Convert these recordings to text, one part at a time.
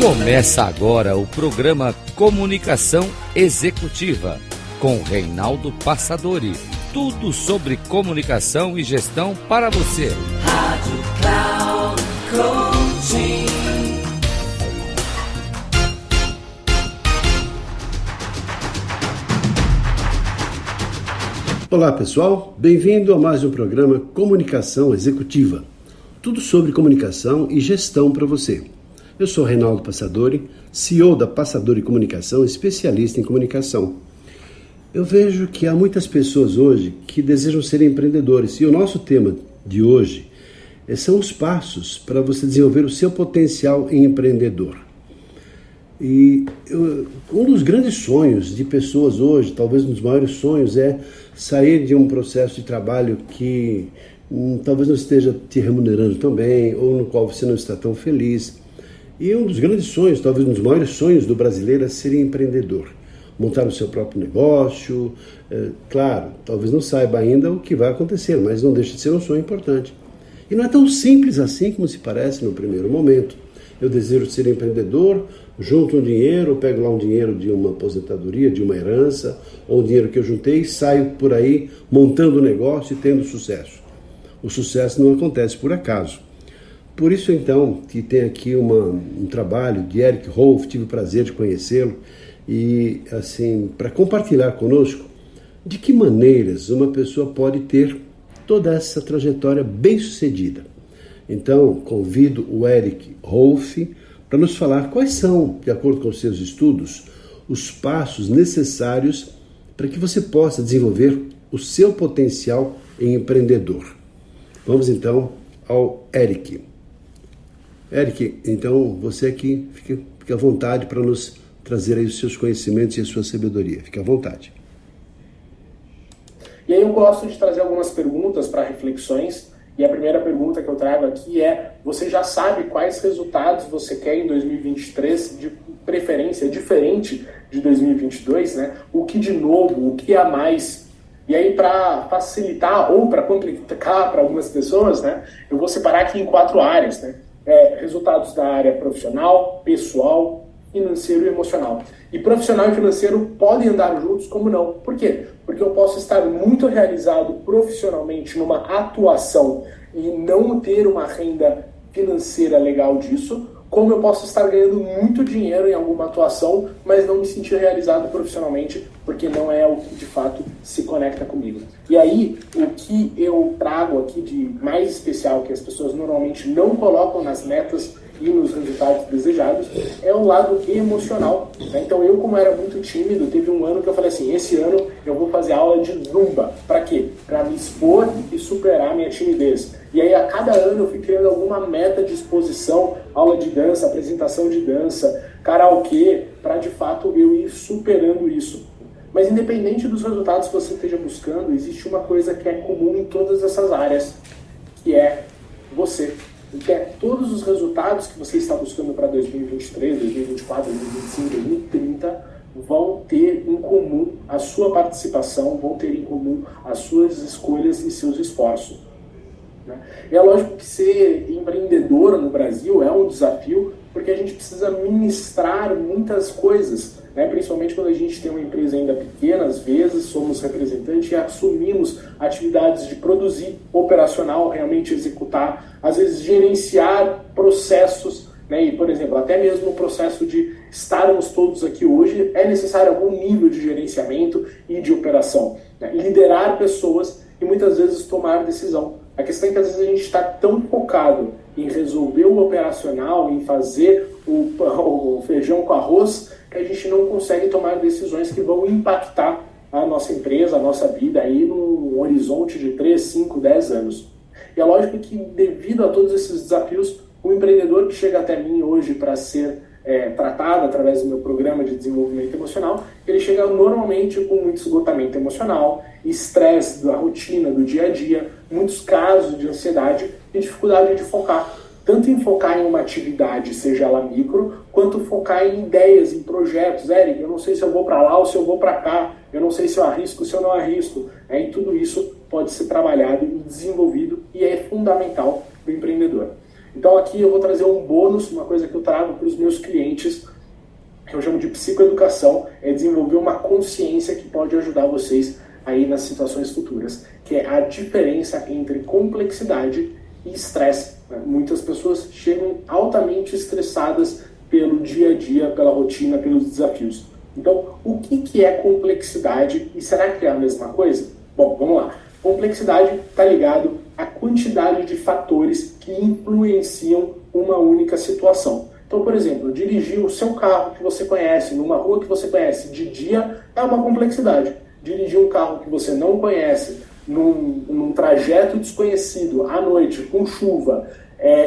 Começa agora o programa Comunicação Executiva, com Reinaldo Passadori. Tudo sobre comunicação e gestão para você. Rádio Cloud Coaching. Olá pessoal, bem-vindo a mais um programa Comunicação Executiva. Tudo sobre comunicação e gestão para você. Eu sou Reinaldo Passadori, CEO da Passadori Comunicação, especialista em comunicação. Eu vejo que há muitas pessoas hoje que desejam ser empreendedores e o nosso tema de hoje são os passos para você desenvolver o seu potencial em empreendedor. E um dos grandes sonhos de pessoas hoje, talvez um dos maiores sonhos, é sair de um processo de trabalho que talvez não esteja te remunerando tão bem ou no qual você não está tão feliz. E um dos grandes sonhos, talvez um dos maiores sonhos do brasileiro é ser empreendedor. Montar o seu próprio negócio. Claro, talvez não saiba ainda o que vai acontecer, mas não deixa de ser um sonho importante. E não é tão simples assim como se parece no primeiro momento. Eu desejo ser empreendedor, junto um dinheiro, pego lá um dinheiro de uma aposentadoria, de uma herança, ou um dinheiro que eu juntei, saio por aí montando um negócio e tendo sucesso. O sucesso não acontece por acaso. Por isso, então, que tem aqui um trabalho de Eric Rolf, tive o prazer de conhecê-lo, e, assim, para compartilhar conosco de que maneiras uma pessoa pode ter toda essa trajetória bem-sucedida. Então, convido o Eric Rolf para nos falar quais são, de acordo com os seus estudos, os passos necessários para que você possa desenvolver o seu potencial em empreendedor. Vamos, então, ao Eric. Eric, então, você aqui fica à vontade para nos trazer aí os seus conhecimentos e a sua sabedoria. Fique à vontade. E aí eu gosto de trazer algumas perguntas para reflexões. E a primeira pergunta que eu trago aqui é: você já sabe quais resultados você quer em 2023, de preferência diferente de 2022, né? O que de novo, o que a mais? E aí, para facilitar ou para complicar para algumas pessoas, né, eu vou separar aqui em 4 áreas, né? Resultados da área profissional, pessoal, financeiro e emocional. E profissional e financeiro podem andar juntos, como não? Por quê? Porque eu posso estar muito realizado profissionalmente numa atuação e não ter uma renda financeira legal disso, como eu posso estar ganhando muito dinheiro em alguma atuação, mas não me sentir realizado profissionalmente, porque não é o que de fato se conecta comigo. E aí, o que eu trago aqui de mais especial, que as pessoas normalmente não colocam nas metas e nos resultados desejados, é o lado emocional. Então eu, como era muito tímido, teve um ano que eu falei assim: esse ano eu vou fazer aula de Zumba. Para quê? Para me expor e superar a minha timidez. E aí a cada ano eu fui criando alguma meta de exposição, aula de dança, apresentação de dança, karaokê, para de fato eu ir superando isso. Mas independente dos resultados que você esteja buscando, existe uma coisa que é comum em todas essas áreas, que é você. Que é todos os resultados que você está buscando para 2023, 2024, 2025, 2030 vão ter em comum a sua participação, vão ter em comum as suas escolhas e seus esforços. E é lógico que ser empreendedor no Brasil é um desafio, porque a gente precisa ministrar muitas coisas, né? Principalmente quando a gente tem uma empresa ainda pequena, às vezes somos representantes e assumimos atividades de produzir, operacional, realmente executar, às vezes gerenciar processos, né? E, por exemplo, até mesmo o processo de estarmos todos aqui hoje, é necessário algum nível de gerenciamento e de operação, né? Liderar pessoas e muitas vezes tomar decisão. A questão é que às vezes a gente está tão focado em resolver o operacional, em fazer o feijão com arroz, que a gente não consegue tomar decisões que vão impactar a nossa empresa, a nossa vida aí num horizonte de 3, 5, 10 anos. E é lógico que devido a todos esses desafios, o empreendedor que chega até mim hoje para ser tratado através do meu programa de desenvolvimento emocional, ele chega normalmente com muito esgotamento emocional, estresse da rotina, do dia a dia, muitos casos de ansiedade e dificuldade de focar. Tanto em focar em uma atividade, seja ela micro, quanto focar em ideias, em projetos. Eric, eu não sei se eu vou para lá ou se eu vou para cá, eu não sei se eu arrisco ou se eu não arrisco. E tudo isso pode ser trabalhado e desenvolvido e é fundamental para o empreendedor. Então aqui eu vou trazer um bônus, uma coisa que eu trago para os meus clientes, que eu chamo de psicoeducação, é desenvolver uma consciência que pode ajudar vocês aí nas situações futuras, que é a diferença entre complexidade e estresse. Muitas pessoas chegam altamente estressadas pelo dia a dia, pela rotina, pelos desafios. Então, o que é complexidade e será que é a mesma coisa? Bom, vamos lá. Complexidade está ligado à quantidade de fatores que influenciam uma única situação. Então, por exemplo, dirigir o seu carro que você conhece, numa rua que você conhece de dia, é uma complexidade. Dirigir um carro que você não conhece, num trajeto desconhecido, à noite, com chuva,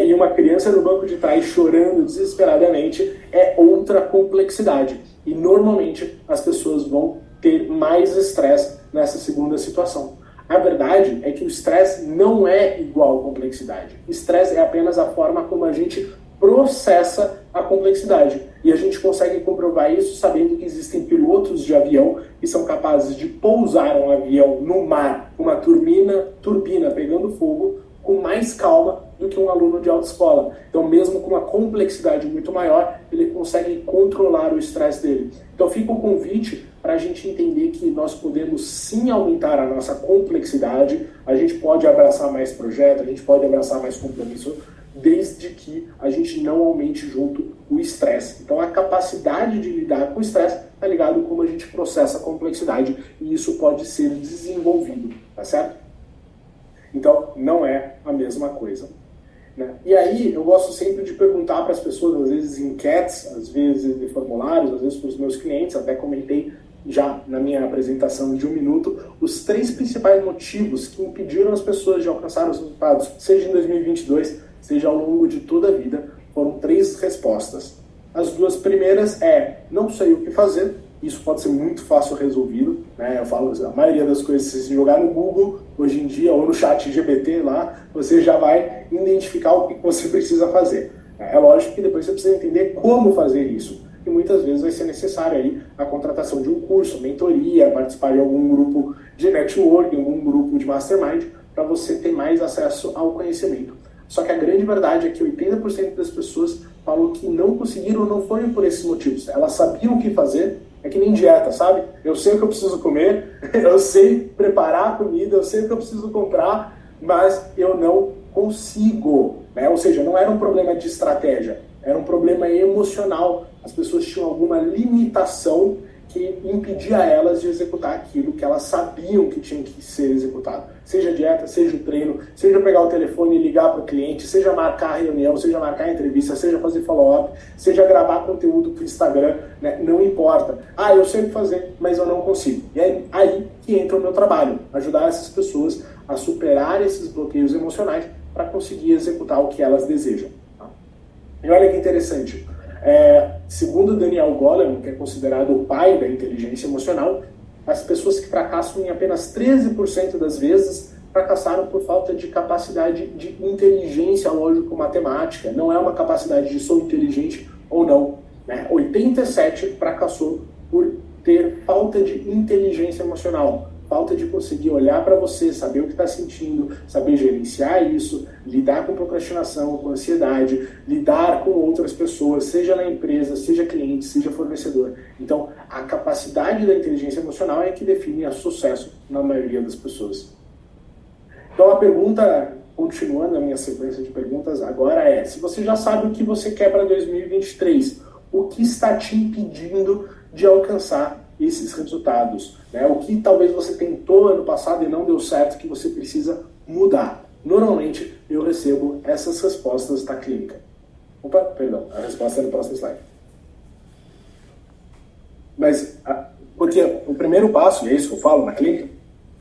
e uma criança no banco de trás chorando desesperadamente, é outra complexidade. E normalmente as pessoas vão ter mais estresse nessa segunda situação. A verdade é que o estresse não é igual à complexidade. Estresse é apenas a forma como a gente processa a complexidade. E a gente consegue comprovar isso sabendo que existem pilotos de avião que são capazes de pousar um avião no mar, uma turbina pegando fogo, com mais calma do que um aluno de autoescola. Então, mesmo com uma complexidade muito maior, ele consegue controlar o estresse dele. Então, fica o convite para a gente entender que nós podemos sim aumentar a nossa complexidade, a gente pode abraçar mais projeto, a gente pode abraçar mais compromisso, desde que a gente não aumente junto o estresse. Então, a capacidade de lidar com o estresse está ligado com como a gente processa a complexidade e isso pode ser desenvolvido, tá certo? Então, não é a mesma coisa. Né? E aí, eu gosto sempre de perguntar para as pessoas, às vezes em enquetes, às vezes de formulários, às vezes para os meus clientes, até comentei já na minha apresentação de 1 minuto, os 3 principais motivos que impediram as pessoas de alcançar os resultados, seja em 2022, seja ao longo de toda a vida, foram 3 respostas. As 2 primeiras não sei o que fazer. Isso pode ser muito fácil resolvido, né? Eu falo, a maioria das coisas, se você jogar no Google, hoje em dia, ou no chat GPT lá, você já vai identificar o que você precisa fazer. É lógico que depois você precisa entender como fazer isso. E muitas vezes vai ser necessário aí a contratação de um curso, mentoria, participar de algum grupo de networking, algum grupo de mastermind, para você ter mais acesso ao conhecimento. Só que a grande verdade é que 80% das pessoas falam que não conseguiram, não foi por esses motivos. Elas sabiam o que fazer. É que nem dieta, sabe? Eu sei o que eu preciso comer, eu sei preparar a comida, eu sei o que eu preciso comprar, mas eu não consigo. Né? Ou seja, não era um problema de estratégia, era um problema emocional. As pessoas tinham alguma limitação que impedia elas de executar aquilo que elas sabiam que tinha que ser executado. Seja a dieta, seja o treino, seja pegar o telefone e ligar para o cliente, seja marcar a reunião, seja marcar a entrevista, seja fazer follow-up, seja gravar conteúdo para o Instagram, né? Não importa. Eu sei o que fazer, mas eu não consigo. E é aí que entra o meu trabalho, ajudar essas pessoas a superar esses bloqueios emocionais para conseguir executar o que elas desejam. Tá? E olha que interessante. Segundo Daniel Goleman, que é considerado o pai da inteligência emocional, as pessoas que fracassam em apenas 13% das vezes fracassaram por falta de capacidade de inteligência lógico-matemática. Não é uma capacidade de sou inteligente ou não. Né? 87% fracassou por ter falta de inteligência emocional. Falta de conseguir olhar para você, saber o que está sentindo, saber gerenciar isso, lidar com procrastinação, com ansiedade, lidar com outras pessoas, seja na empresa, seja cliente, seja fornecedor. Então, a capacidade da inteligência emocional é que define o sucesso na maioria das pessoas. Então, a pergunta, continuando a minha sequência de perguntas, agora é, se você já sabe o que você quer para 2023, o que está te impedindo de alcançar esses resultados, né? O que talvez você tentou ano passado e não deu certo, que você precisa mudar. Normalmente eu recebo essas respostas da clínica. A resposta é no próximo slide. Mas, porque o primeiro passo, e é isso que eu falo na clínica,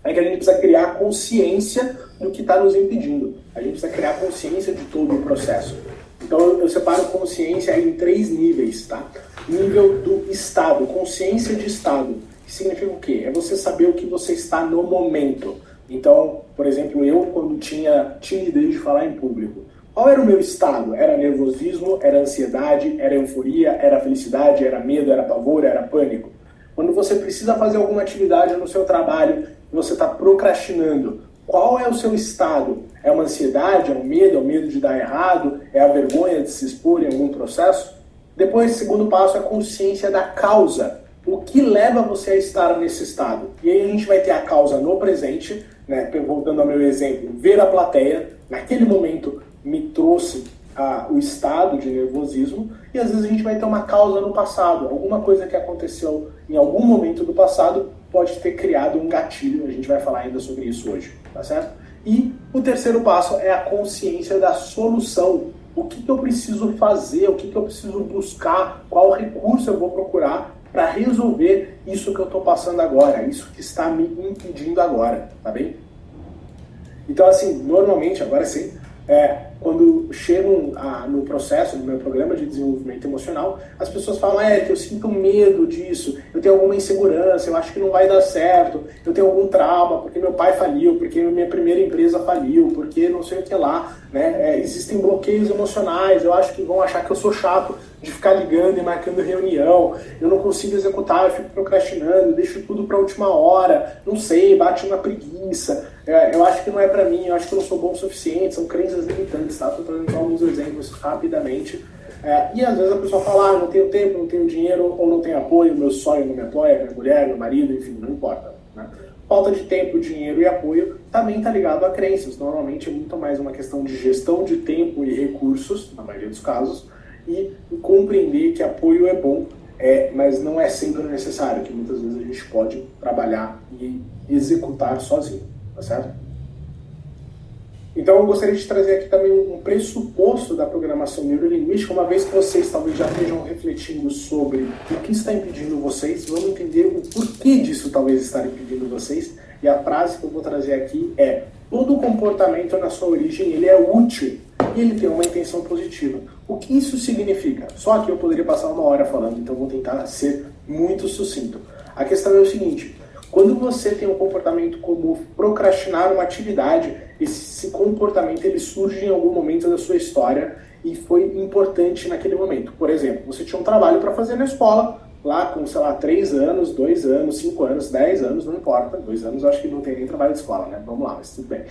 é que a gente precisa criar consciência do que está nos impedindo. A gente precisa criar consciência de todo o processo. Então eu separo consciência em 3 níveis, tá? Nível do estado, consciência de estado, que significa o quê? É você saber o que você está no momento. Então, por exemplo, eu quando tinha timidez de falar em público, qual era o meu estado? Era nervosismo, era ansiedade, era euforia, era felicidade, era medo, era pavor, era pânico. Quando você precisa fazer alguma atividade no seu trabalho, você está procrastinando, qual é o seu estado? É uma ansiedade, é um medo de dar errado, é a vergonha de se expor em algum processo? Depois, segundo passo, é a consciência da causa. O que leva você a estar nesse estado? E aí a gente vai ter a causa no presente, né? Voltando ao meu exemplo, ver a plateia, naquele momento me trouxe o estado de nervosismo, e às vezes a gente vai ter uma causa no passado, alguma coisa que aconteceu em algum momento do passado pode ter criado um gatilho, a gente vai falar ainda sobre isso hoje, tá certo? E o terceiro passo é a consciência da solução. O que eu preciso fazer, o que eu preciso buscar, qual recurso eu vou procurar para resolver isso que eu estou passando agora, isso que está me impedindo agora, tá bem? Então, assim, normalmente, agora sim, quando chegam no processo, no meu programa de desenvolvimento emocional, as pessoas falam, que eu sinto medo disso, eu tenho alguma insegurança, eu acho que não vai dar certo, eu tenho algum trauma, porque meu pai faliu, porque minha primeira empresa faliu, porque não sei o que lá, né? Existem bloqueios emocionais, eu acho que vão achar que eu sou chato de ficar ligando e marcando reunião, eu não consigo executar, eu fico procrastinando, deixo tudo para a última hora, não sei, bate uma preguiça, eu acho que não é para mim, eu acho que eu não sou bom o suficiente, são crenças limitantes, tá? Estou trazendo alguns exemplos rapidamente. E às vezes a pessoa fala, não tenho tempo, não tenho dinheiro, ou não tenho apoio, meu sonho não me apoia, minha mulher, meu marido, enfim, não importa, né? Falta de tempo, dinheiro e apoio também está ligado a crenças. Normalmente é muito mais uma questão de gestão de tempo e recursos, na maioria dos casos, e compreender que apoio é bom, mas não é sempre necessário, que muitas vezes a gente pode trabalhar e executar sozinho, tá certo? Então eu gostaria de trazer aqui também um pressuposto da programação neurolinguística, uma vez que vocês talvez já estejam refletindo sobre o que está impedindo vocês, vamos entender o porquê disso talvez estar impedindo vocês, e a frase que eu vou trazer aqui é: todo comportamento na sua origem ele é útil e ele tem uma intenção positiva. O que isso significa? Só aqui eu poderia passar uma hora falando, então vou tentar ser muito sucinto. A questão é o seguinte: quando você tem um comportamento como procrastinar uma atividade, esse comportamento ele surge em algum momento da sua história e foi importante naquele momento. Por exemplo, você tinha um trabalho para fazer na escola, lá com, 3 anos, 2 anos, 5 anos, 10 anos, não importa. 2 anos eu acho que não tem nem trabalho de escola, né? Vamos lá, mas tudo bem.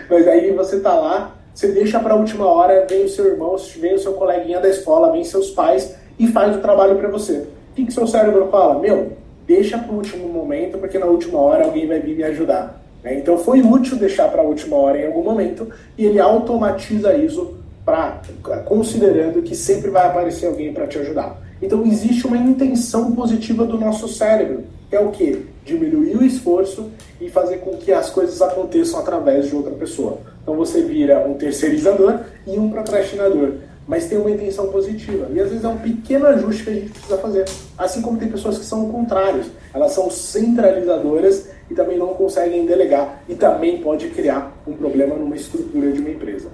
Mas aí você tá lá, você deixa para a última hora, vem o seu irmão, vem o seu coleguinha da escola, vem seus pais e faz o trabalho para você. O que seu cérebro fala? Deixa para o último momento, porque na última hora alguém vai vir me ajudar. Então foi útil deixar para a última hora em algum momento, e ele automatiza isso considerando que sempre vai aparecer alguém para te ajudar. Então existe uma intenção positiva do nosso cérebro, que é o quê? Diminuir o esforço e fazer com que as coisas aconteçam através de outra pessoa. Então você vira um terceirizador e um procrastinador, mas tem uma intenção positiva. E às vezes é um pequeno ajuste que a gente precisa fazer. Assim como tem pessoas que são contrários. Elas são centralizadoras e também não conseguem delegar. E também pode criar um problema numa estrutura de uma empresa.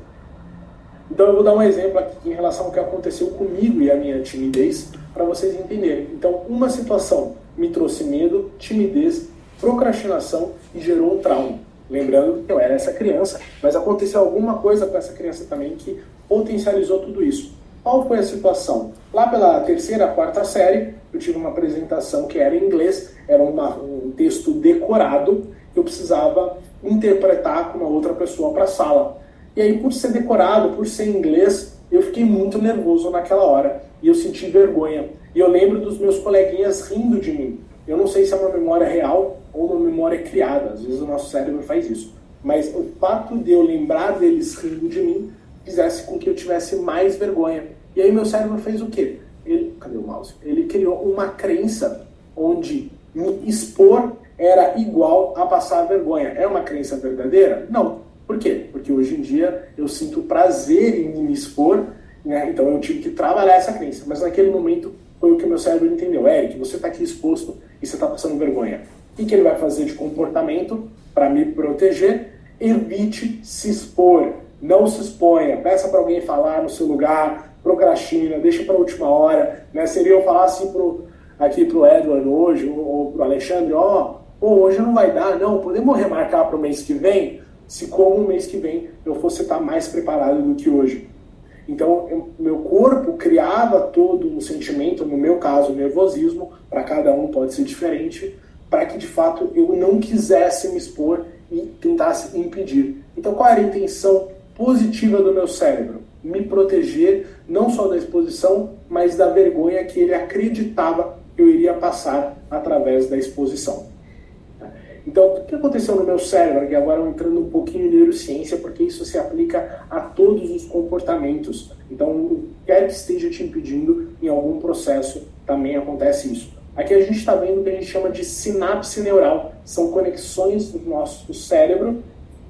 Então eu vou dar um exemplo aqui em relação ao que aconteceu comigo e a minha timidez, para vocês entenderem. Então, uma situação me trouxe medo, timidez, procrastinação e gerou um trauma. Lembrando que eu era essa criança, mas aconteceu alguma coisa com essa criança também que potencializou tudo isso. Qual foi a situação? Lá pela 3ª, 4ª série, eu tive uma apresentação que era em inglês, era um texto decorado, que eu precisava interpretar com uma outra pessoa para a sala. E aí, por ser decorado, por ser em inglês, eu fiquei muito nervoso naquela hora, e eu senti vergonha. E eu lembro dos meus coleguinhas rindo de mim. Eu não sei se é uma memória real ou uma memória criada, às vezes o nosso cérebro faz isso. Mas o fato de eu lembrar deles rindo de mim fizesse com que eu tivesse mais vergonha. E aí meu cérebro fez o quê? Cadê o mouse? Ele criou uma crença onde me expor era igual a passar vergonha. É uma crença verdadeira? Não. Por quê? Porque hoje em dia eu sinto prazer em me expor, né? Então eu tive que trabalhar essa crença. Mas naquele momento foi o que meu cérebro entendeu. Eric, você está aqui exposto e você está passando vergonha. O que ele vai fazer de comportamento para me proteger? Evite se expor. Não se exponha. Peça para alguém falar no seu lugar. Procrastina. Deixa para a última hora. Né? Seria eu falar assim aqui pro Edward hoje, ou pro Alexandre, hoje não vai dar, não. Podemos remarcar para o mês que vem? Se como o mês que vem eu fosse estar mais preparado do que hoje. Então, meu corpo criava todo um sentimento, no meu caso, nervosismo, para cada um pode ser diferente, para que, de fato, eu não quisesse me expor e tentasse impedir. Então, qual era a intenção positiva do meu cérebro? Me proteger não só da exposição, mas da vergonha que ele acreditava que eu iria passar através da exposição. Então, o que aconteceu no meu cérebro? E agora entrando um pouquinho em neurociência, porque isso se aplica a todos os comportamentos. Então, o que quer que esteja te impedindo, em algum processo também acontece isso. Aqui a gente está vendo o que a gente chama de sinapse neural. São conexões do nosso cérebro,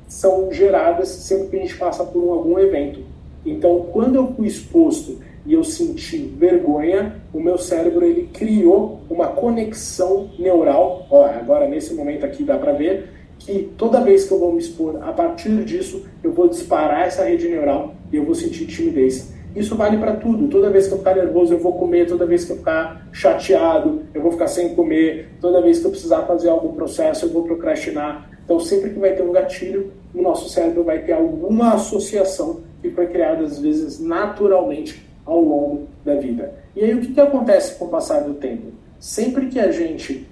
são geradas sempre que a gente passa por algum evento. Então, quando eu fui exposto e eu senti vergonha, o meu cérebro ele criou uma conexão neural. Ó, agora nesse momento aqui dá para ver que toda vez que eu vou me expor, a partir disso eu vou disparar essa rede neural e eu vou sentir timidez. Isso vale para tudo. Toda vez que eu ficar nervoso eu vou comer, toda vez que eu ficar chateado eu vou ficar sem comer, toda vez que eu precisar fazer algum processo eu vou procrastinar. Então sempre que vai ter um gatilho, o nosso cérebro vai ter alguma associação que foi criada às vezes naturalmente ao longo da vida. E aí o que acontece com o passar do tempo? Sempre que a gente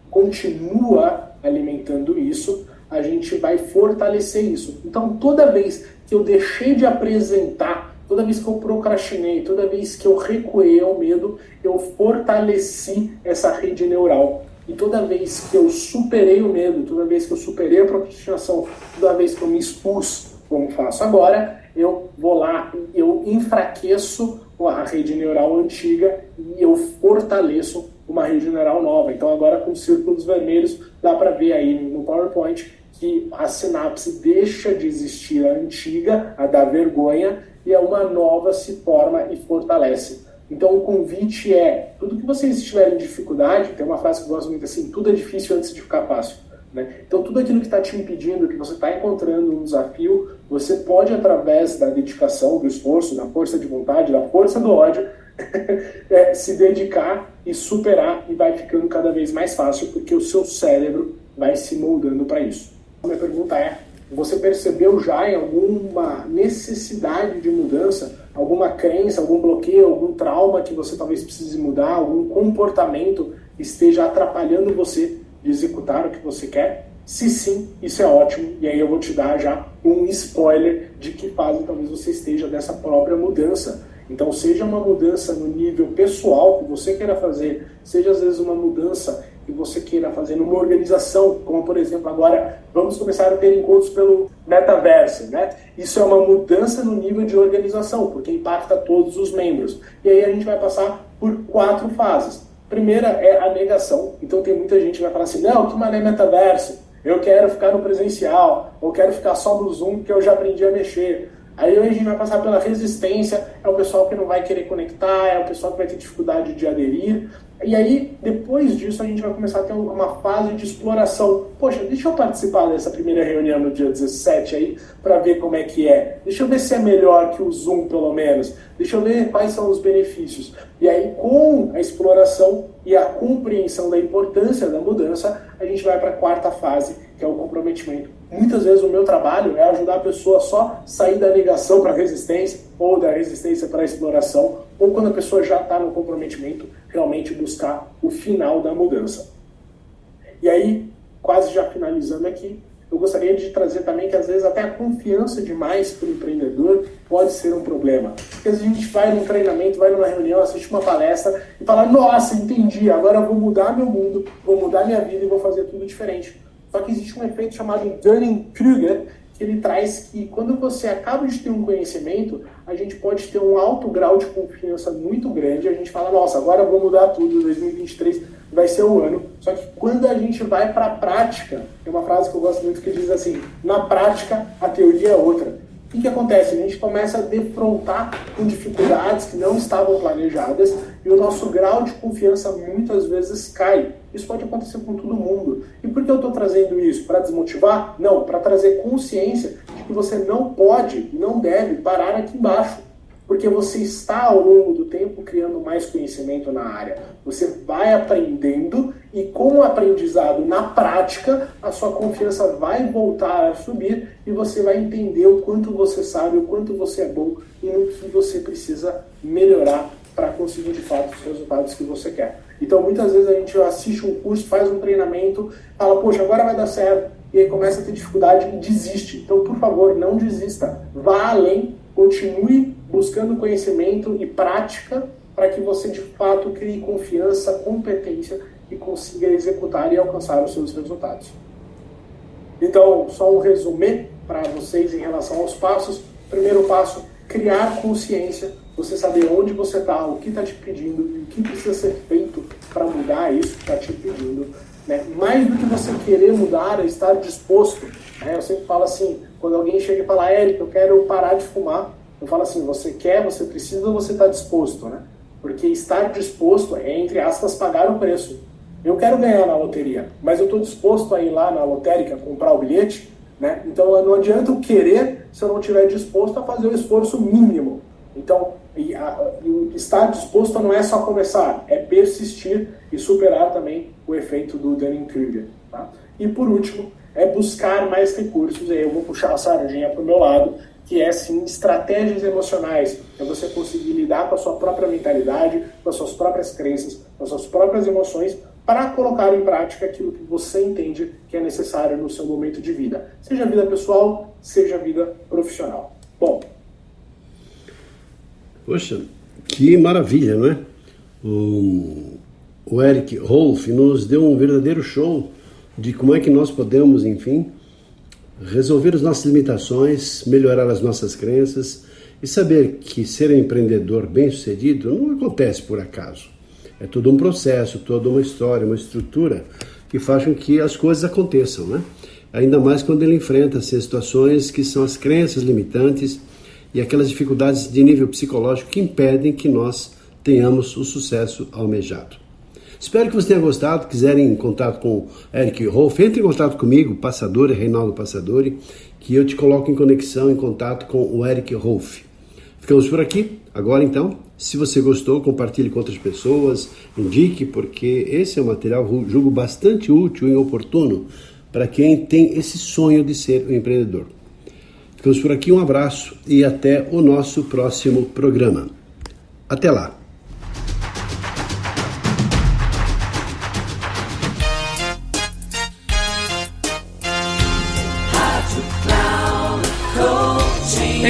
continua alimentando isso, a gente vai fortalecer isso. Então toda vez que eu deixei de apresentar, toda vez que eu procrastinei, toda vez que eu recuei ao medo, eu fortaleci essa rede neural. E toda vez que eu superei o medo, toda vez que eu superei a procrastinação, toda vez que eu me expus, como faço agora, eu vou lá, eu enfraqueço a rede neural antiga e eu fortaleço uma rede neural nova. Então agora com círculos vermelhos dá para ver aí no PowerPoint que a sinapse deixa de existir a antiga, a da vergonha, e uma nova se forma e fortalece. Então o convite é, tudo que vocês tiverem dificuldade, tem uma frase que eu gosto muito assim, tudo é difícil antes de ficar fácil. Né? Então tudo aquilo que está te impedindo, que você está encontrando um desafio, você pode, através da dedicação, do esforço, da força de vontade, da força do ódio, se dedicar e superar, e vai ficando cada vez mais fácil, porque o seu cérebro vai se moldando para isso. A minha pergunta é, você percebeu já em alguma necessidade de mudança, alguma crença, algum bloqueio, algum trauma que você talvez precise mudar, algum comportamento que esteja atrapalhando você de executar o que você quer? Se sim, isso é ótimo, e aí eu vou te dar já um spoiler de que fase talvez você esteja dessa própria mudança. Então seja uma mudança no nível pessoal que você queira fazer, seja às vezes uma mudança que você queira fazer numa organização, como por exemplo agora vamos começar a ter encontros pelo metaverso, né? Isso é uma mudança no nível de organização, porque impacta todos os membros. E aí a gente vai passar por 4 fases. Primeira é a negação. Então tem muita gente que vai falar assim, não, que mané metaverso, eu quero ficar no presencial, ou quero ficar só no Zoom que eu já aprendi a mexer. Aí a gente vai passar pela resistência, é o pessoal que não vai querer conectar, é o pessoal que vai ter dificuldade de aderir. E aí, depois disso, a gente vai começar a ter uma fase de exploração. Poxa, deixa eu participar dessa primeira reunião no dia 17 aí, para ver como é que é. Deixa eu ver se é melhor que o Zoom, pelo menos. Deixa eu ver quais são os benefícios. E aí, com a exploração e a compreensão da importância da mudança, a gente vai para a 4ª fase, que é o comprometimento. Muitas vezes o meu trabalho é ajudar a pessoa só sair da negação para a resistência, ou da resistência para a exploração, ou quando a pessoa já está no comprometimento, realmente buscar o final da mudança. E aí, quase já finalizando aqui, eu gostaria de trazer também que às vezes até a confiança demais para o empreendedor pode ser um problema. Porque às vezes a gente vai num treinamento, vai numa reunião, assiste uma palestra e fala, nossa, entendi, agora eu vou mudar meu mundo, vou mudar minha vida e vou fazer tudo diferente. Só que existe um efeito chamado Dunning-Kruger, que ele traz que quando você acaba de ter um conhecimento, a gente pode ter um alto grau de confiança muito grande, a gente fala, nossa, agora eu vou mudar tudo, 2023 vai ser o ano. Só que quando a gente vai para a prática, tem uma frase que eu gosto muito que diz assim, na prática a teoria é outra. O que acontece? A gente começa a defrontar com dificuldades que não estavam planejadas e o nosso grau de confiança muitas vezes cai. Isso pode acontecer com todo mundo. E por que eu estou trazendo isso? Para desmotivar? Não, para trazer consciência de que você não pode, não deve parar aqui embaixo. Porque você está, ao longo do tempo, criando mais conhecimento na área. Você vai aprendendo e, com o aprendizado na prática, a sua confiança vai voltar a subir e você vai entender o quanto você sabe, o quanto você é bom e no que você precisa melhorar para conseguir, de fato, os resultados que você quer. Então, muitas vezes a gente assiste um curso, faz um treinamento, fala, poxa, agora vai dar certo, e aí começa a ter dificuldade e desiste. Então, por favor, não desista. Vá além, continue buscando conhecimento e prática para que você, de fato, crie confiança, competência e consiga executar e alcançar os seus resultados. Então, só um resumê para vocês em relação aos passos. Primeiro passo, criar consciência, você saber onde você está, o que está te pedindo e o que precisa ser feito para mudar isso que está te pedindo. Né? Mais do que você querer mudar, é estar disposto. Né? Eu sempre falo assim, quando alguém chega e fala, Érico, eu quero parar de fumar, eu falo assim, você quer, você precisa ou você está disposto? Né? Porque estar disposto é, entre aspas, pagar o preço. Eu quero ganhar na loteria, mas eu estou disposto a ir lá na lotérica comprar o bilhete, né? Então não adianta eu querer se eu não estiver disposto a fazer o esforço mínimo. Então, estar disposto não é só começar, é persistir e superar também o efeito do Dunning-Kruger. Tá? E por último, é buscar mais recursos, aí eu vou puxar a sardinha para o meu lado, que é sim estratégias emocionais, é você conseguir lidar com a sua própria mentalidade, com as suas próprias crenças, com as suas próprias emoções, para colocar em prática aquilo que você entende que é necessário no seu momento de vida. Seja vida pessoal, seja vida profissional. Bom. Poxa, que maravilha, não é? O Eric Rolf nos deu um verdadeiro show de como é que nós podemos, enfim, resolver as nossas limitações, melhorar as nossas crenças e saber que ser um empreendedor bem-sucedido não acontece por acaso. É todo um processo, toda uma história, uma estrutura que faz com que as coisas aconteçam, né? Ainda mais quando ele enfrenta situações que são as crenças limitantes e aquelas dificuldades de nível psicológico que impedem que nós tenhamos o sucesso almejado. Espero que você tenha gostado. Quiserem contato com o Eric Rolf, entre em contato comigo, Passadori, Reinaldo Passadori, que eu te coloco em conexão, em contato com o Eric Rolf. Ficamos por aqui. Agora então, se você gostou, compartilhe com outras pessoas, indique, porque esse é um material, julgo, bastante útil e oportuno para quem tem esse sonho de ser um empreendedor. Ficamos por aqui, um abraço e até o nosso próximo programa. Até lá!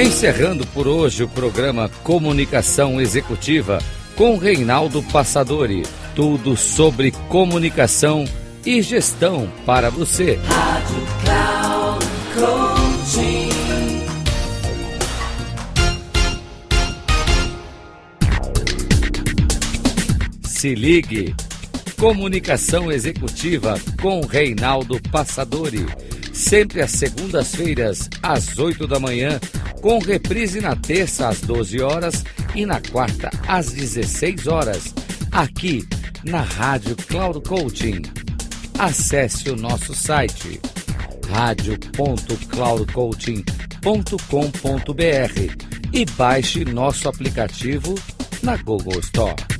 Encerrando por hoje o programa Comunicação Executiva com Reinaldo Passadori. Tudo sobre comunicação e gestão para você. Rádio Cloud Coaching. Se ligue. Comunicação Executiva com Reinaldo Passadori. Sempre às segundas-feiras, às 8 da manhã, com reprise na terça às 12 horas e na quarta às 16 horas, aqui na Rádio Cloud Coaching. Acesse o nosso site radio.cloudcoaching.com.br e baixe nosso aplicativo na Google Store.